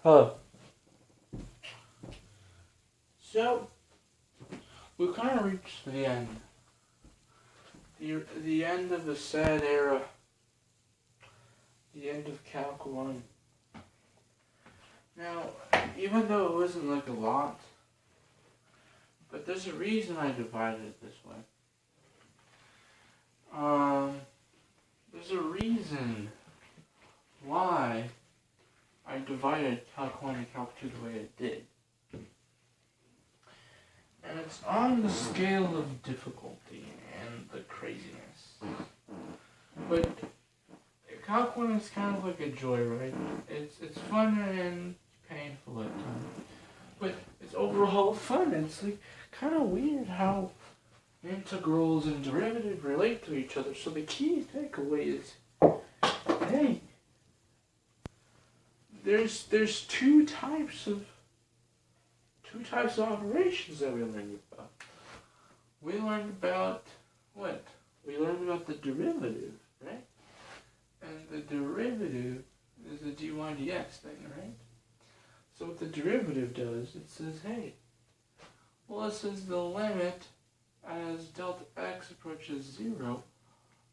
Hello. So, we've kind of reached the end. The end of the sad era. The end of Calc 1. Now, even though it wasn't like a lot, but there's a reason I divided it this way. There's a reason why I divided Calc 1 and Calc 2 the way I did. And it's on the scale of difficulty and the craziness. But Calc 1 is kind of like a joyride. It's fun and painful at times. But it's overall fun. It's like kind of weird how integrals and derivatives relate to each other. So the key takeaway is, hey, there's two types of operations that we learned about. We learned about what? We learned about the derivative, right? And the derivative is the dy dx thing, right? So what the derivative does, it says, hey, well, it says the limit as delta x approaches 0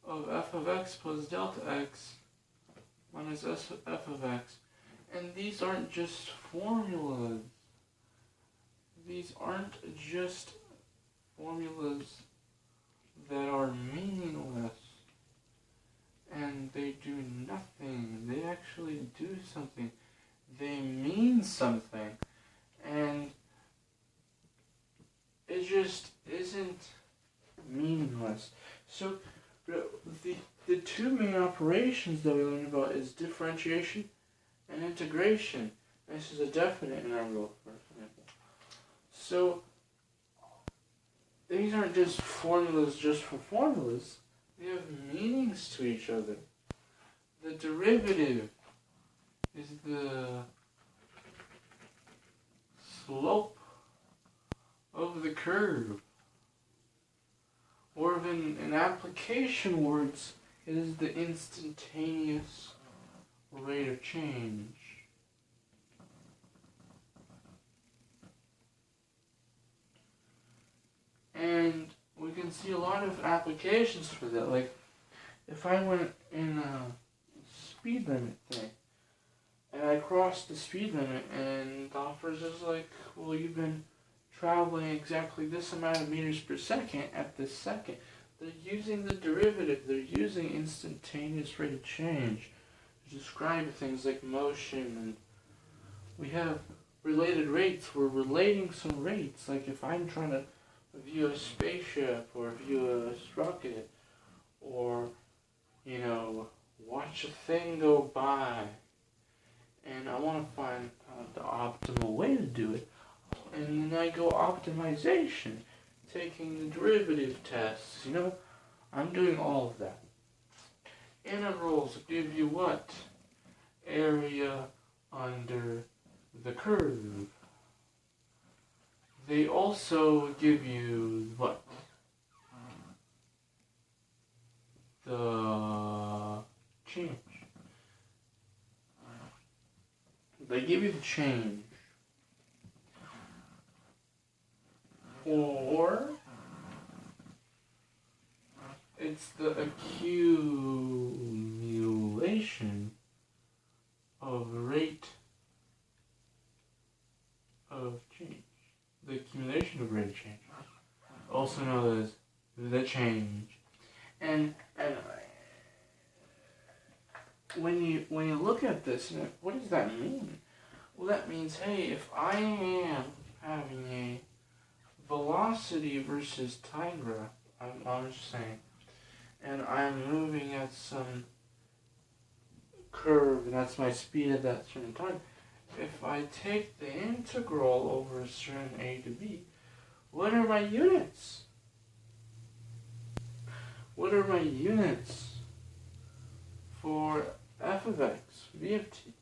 of f of x plus delta x minus f of x. And these aren't just formulas. These aren't just formulas that are meaningless and they do nothing. They actually do something. They mean something. And it just isn't meaningless. So the two main operations that we learned about is differentiation and integration. This is a definite integral, for example. So these aren't just formulas just for formulas. They have meanings to each other. The derivative is the slope of the curve. Or in application words, it is the instantaneous rate of change. And we can see a lot of applications for that. Like, if I went in a speed limit thing, and I crossed the speed limit, and the officer is like, well, you've been traveling exactly this amount of meters per second at this second. They're using the derivative. They're using instantaneous rate of change to describe things like motion. And we have related rates. We're relating some rates. Like if I'm trying to view a spaceship or view a rocket or, watch a thing go by, and I want to find the optimal way to do it, and then I go optimization, taking the derivative tests, I'm doing all of that. Integrals give you what? Area under the curve. They also give you what? The change. They give you the change. Or it's the accumulation of rate of change. The accumulation of rate of change, also known as the change. And when you look at this, what does that mean? Well, that means, hey, if I am having a velocity versus time graph, I'm just saying, and I'm moving at some curve, and that's my speed at that certain time. If I take the integral over a certain a to b, what are my units? What are my units for f of x, v of t?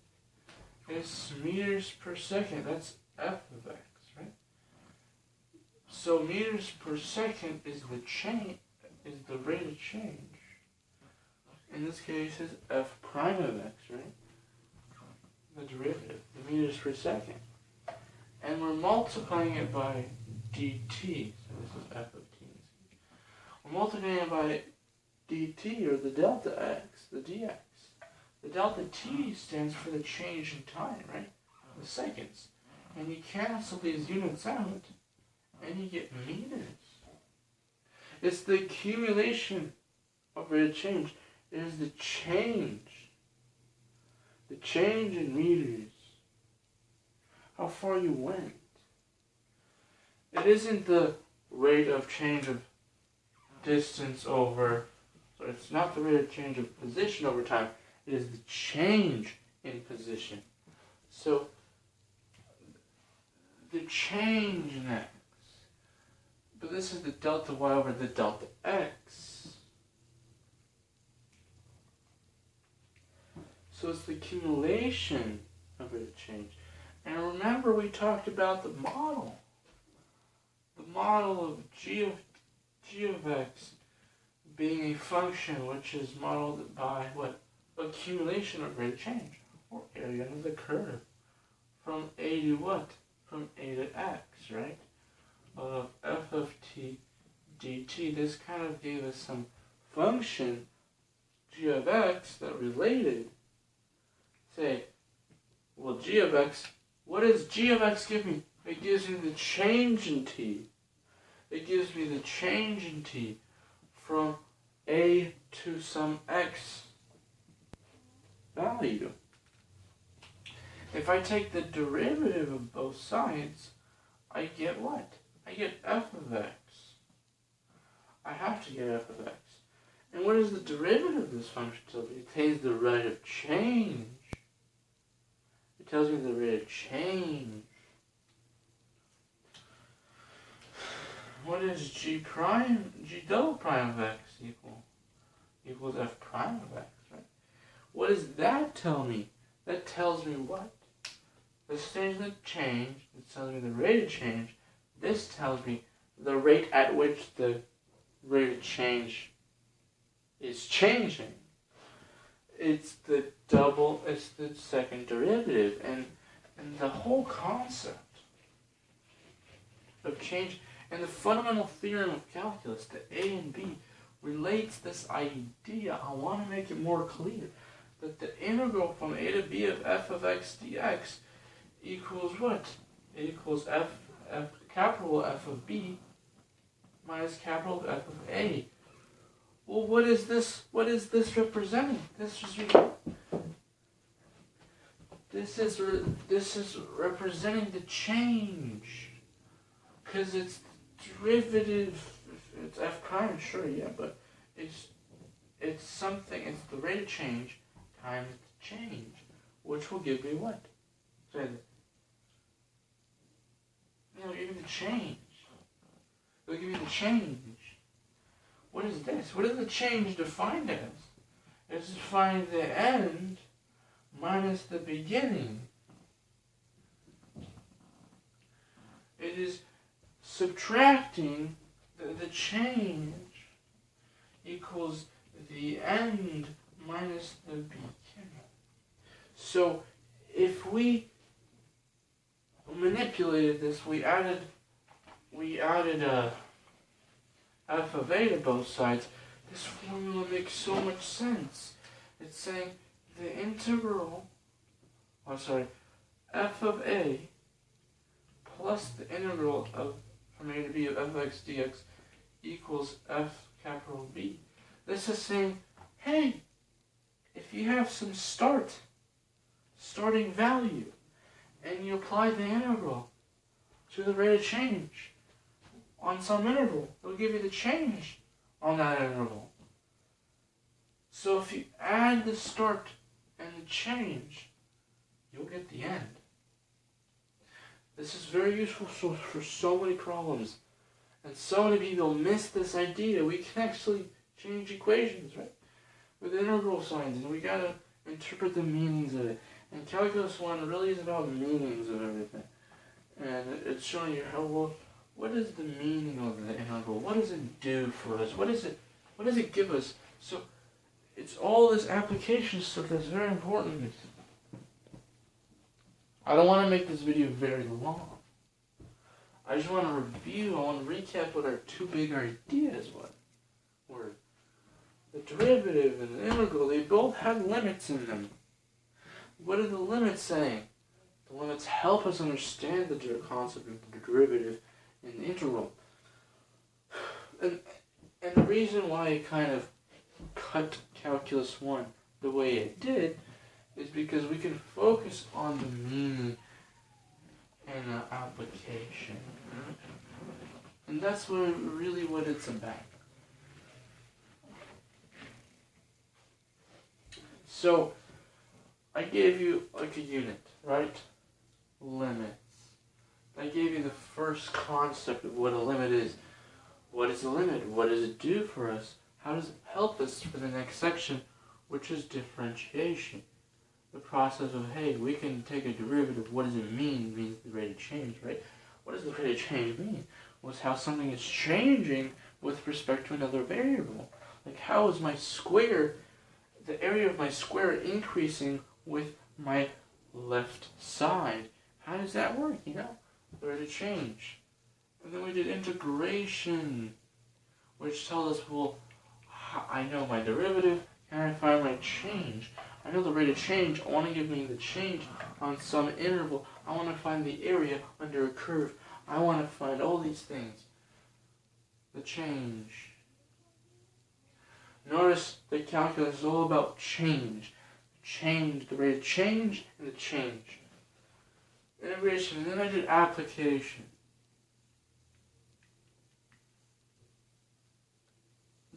It's meters per second. That's f of x, right? So meters per second is the rate of change. In this case, is f prime of x, right? The derivative, the meters per second. And we're multiplying it by dt. So this is f of t. We're multiplying it by dt, or the delta x, the dx. The delta t stands for the change in time, right? The seconds. And you cancel these units out, and you get meters. It's the accumulation of rate of change. It is the change. The change in meters. How far you went. It isn't the rate of change of distance over, so it's not the rate of change of position over time. It is the change in position. So, the change in x. But this is the delta y over the delta x. So it's the accumulation of rate of change. And remember, we talked about the model. The model of g of x being a function which is modeled by what? Accumulation of rate of change, or area under the curve. From a to what? From a to x, right? Of f of t dt. This kind of gave us some function, g of x, that related. Say, well, g of x, what does g of x give me? It gives me the change in t. It gives me the change in t from a to some x value. If I take the derivative of both sides, I get what? I get f of x. I have to get f of x. And what is the derivative of this function tell me? It tells the rate of change. It tells me the rate of change. What is g double prime of x equals f prime of x, right? What does that tell me? That tells me what? This tells me the change. It tells me the rate of change. This tells me the rate at which the rate of change is changing. It's the second derivative, and the whole concept of change and the fundamental theorem of calculus, the A and B, relates this idea. I want to make it more clear that the integral from a to b of f of x dx equals what? It equals capital F of b minus capital F of a. Well, what is this? What is this representing? This is representing the change, because it's derivative. It's f prime, sure, yeah, but it's something. It's the rate of change times the change, which will give me what? Sorry, it'll give me the change. It'll give me the change. What is this? What is the change defined as? It's defined the end minus the beginning. It is subtracting the change equals the end minus the beginning. So if we manipulated this, we added a f of a to both sides, this formula makes so much sense. It's saying the integral, f of a plus the integral of from a to b of f of x dx equals f capital B. This is saying, hey, if you have some starting value, and you apply the integral to the rate of change on some interval, it'll give you the change on that interval. So if you add the start and the change, you'll get the end. This is very useful for so many problems. And so many people miss this idea. We can actually change equations, right? With integral signs, and we gotta interpret the meanings of it. And Calculus 1 really is about meanings of everything. And it's showing you how, well, what is the meaning of the integral? What does it do for us? What does it give us? So it's all this application stuff that's very important. I don't want to make this video very long. I just want to review, I want to recap what our two big ideas were. The derivative and the integral, they both have limits in them. What are the limits saying? The limits help us understand the concept of the derivative and the integral. And the reason why I kind of cut Calculus 1 the way it did is because we can focus on the meaning and the application. And that's really what it's about. So, I gave you like a unit, right? Limits. I gave you the first concept of what a limit is. What is a limit? What does it do for us? How does it help us for the next section, which is differentiation? The process of, hey, we can take a derivative. What does it mean? It means the rate of change, right? What does the rate of change mean? Well, it's how something is changing with respect to another variable. Like, how is my square, the area of my square increasing with my left side? How does that work, you know? The rate of change. And then we did integration, which tells us, well, I know my derivative, can I find my change? I know the rate of change, I want to give me the change on some interval. I want to find the area under a curve. I want to find all these things. The change. Notice that calculus is all about change. Change, the rate of change, and the change. Integration, and then I did application.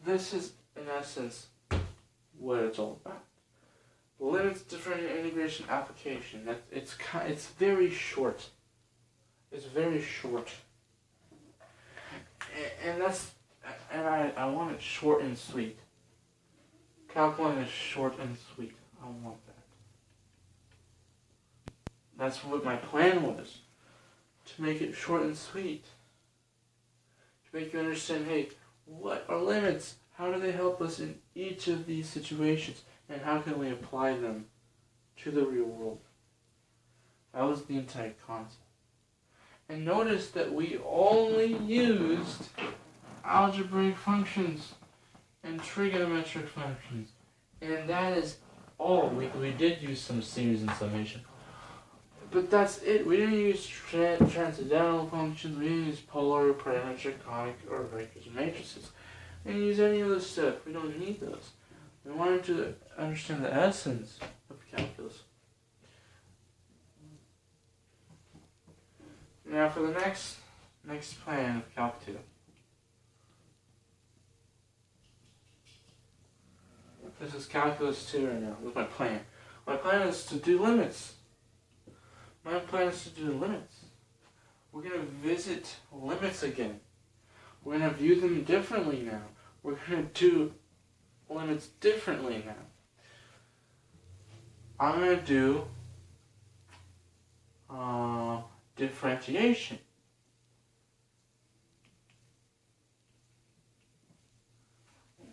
This is, in essence, what it's all about. Limits, differentiation, integration, application. It's very short. It's very short. And I want it short and sweet. Calc 1 is short and sweet. I want that. That's what my plan was. To make it short and sweet. To make you understand, hey, what are limits? How do they help us in each of these situations? And how can we apply them to the real world? That was the entire concept. And notice that we only used algebraic functions and trigonometric functions. And that is all. We did use some series and summation. But that's it. We didn't use transcendental functions. We didn't use polar, parametric, conic, or vectors and matrices. We didn't use any of this stuff. We don't need those. We wanted to understand the essence of calculus. Now for the next plan of Calc 2. This is Calculus 2 right now. This is my plan. My plan is to do limits. My plan is to do limits. We're going to visit limits again. We're going to view them differently now. We're going to do limits differently now. I'm going to do differentiation.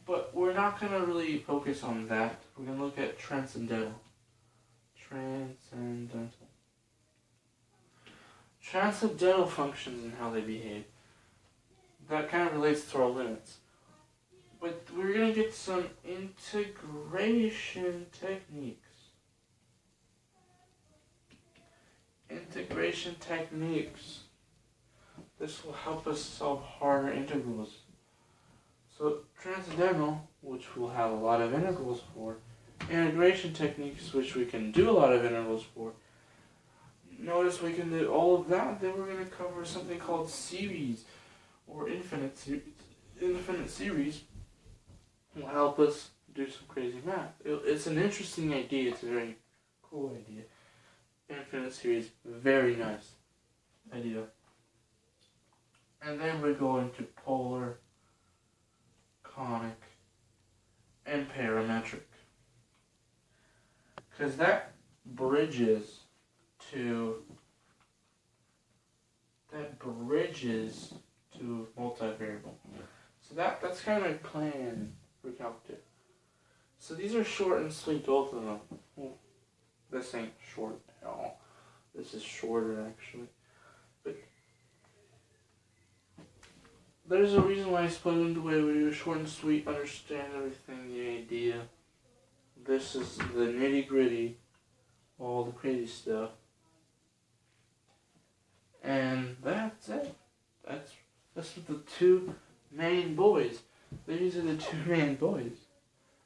But we're not going to really focus on that. We're going to look at transcendental. Transcendental functions and how they behave. That kind of relates to our limits. But we're going to get some integration techniques. Integration techniques. This will help us solve harder integrals. So transcendental, which we'll have a lot of integrals for, integration techniques, which we can do a lot of integrals for. Notice we can do all of that. Then we're going to cover something called series, or infinite series. Will help us do some crazy math. It's an interesting idea. It's a very cool idea. Infinite series, very nice idea. And then we go into polar, conic, and parametric. Because that bridges to multivariable. So that's kind of my plan for Calc 2. So these are short and sweet, both of them. Well, this ain't short at all. This is shorter, actually. But there's a reason why I split them the way we do. Short and sweet, understand everything, the idea. This is the nitty-gritty, all the crazy stuff. And that's it. That's what the two main boys. These are the two main boys.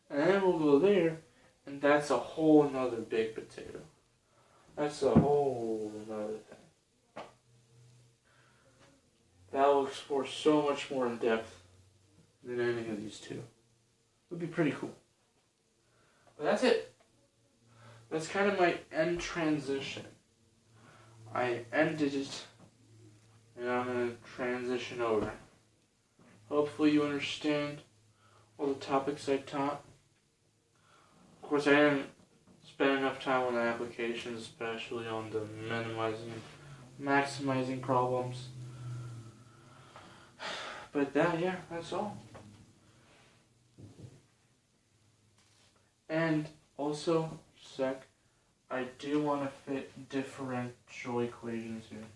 And then we'll go there, and that's a whole nother big potato. That's a whole nother thing. That will explore so much more in depth than any of these two. It would be pretty cool. But that's it. That's kind of my end transition. I ended it, and I'm going to transition over. Hopefully you understand all the topics I taught. Of course, I didn't spend enough time on the applications, especially on the minimizing and maximizing problems. But that's all. And also, I do want to fit differential equations here.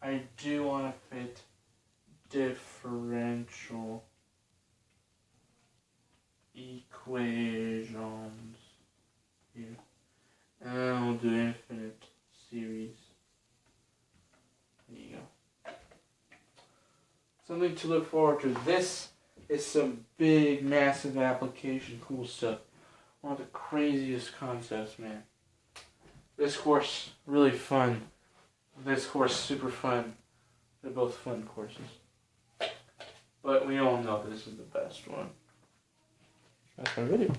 I do want to fit differential equations here. And then we'll do infinite series. There you go. Something to look forward to. This is some big, massive application, cool stuff. One of the craziest concepts, man. This course, really fun. This course, super fun. They're both fun courses. But we all know this is the best one. That's my video.